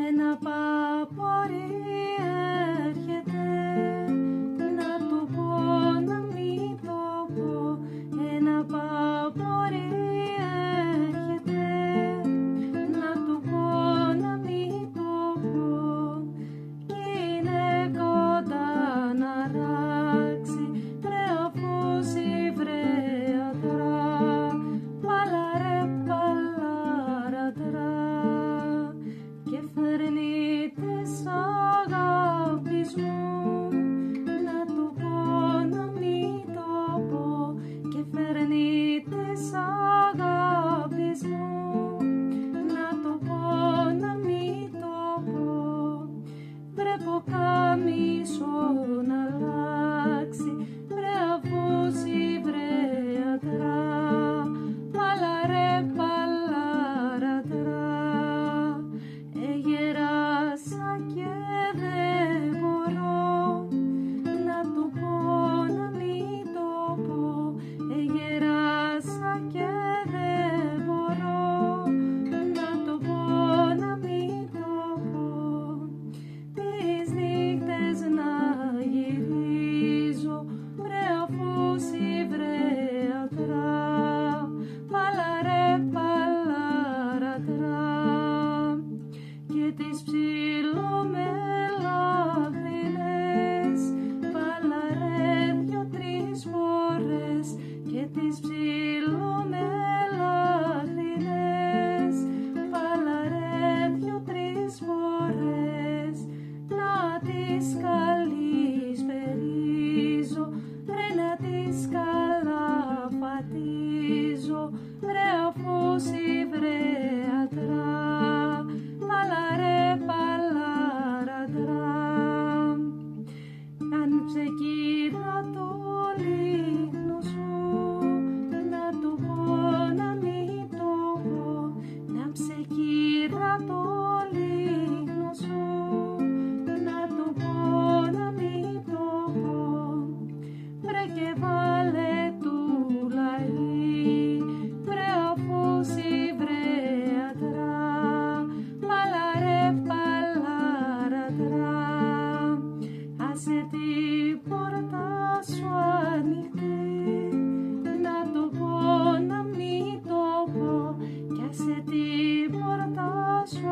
Ένα παπορί έρχεται, να του πω να μην το πω. Ένα παπορί έρχεται, να του πω να μην το πω. Κι είναι κοντά να ράξει, βρε αφούσει βρε ατρά. Παλαρέ παλαρατρά. Και φέρνει τις αγάπης μου, να του πω να μην το πω. Και φέρνει τις αγάπης μου, να του πω να μην το πω. Βρε ποκάμισο να αλλάξει, βρε αφούσει βρε ατρά. Παλαρέ παλαρατρά. Γεράσα και δεν μπορώ, να του πω να μην το πω. Γεράσα και δεν μπορώ, να του πω να μην το πω. Τις νύχτες να γυρίζω, βρε αφούσει βρε ατρά. Παλαρέ παλαρατρά. Και τις ψιλομελαχρινές, παλαρέ δυο-τρεις φορές. Και τις ψιλομελαχρινές, παλαρέ δυο-τρεις φορές. Να τις καλησπερίζω, ρε να τις καλαφατίζω. Βρε αφούσει βρε ατρά. Παλαρέ παλαρατρά. Άνοιψε κύρα το λίχνο σου, να του πω να μην το πω. Άνοιψε κύρα το λίχνο σου, να του πω να μην το πω. Βρε και βάλε του λαή, βρε αφούσει βρε ατρά. Παλαρέ παλαρατρά. Άσε την πόρτα σου ανοιχτή, να του πω να μην το πω. Κι άσε την πόρτα σου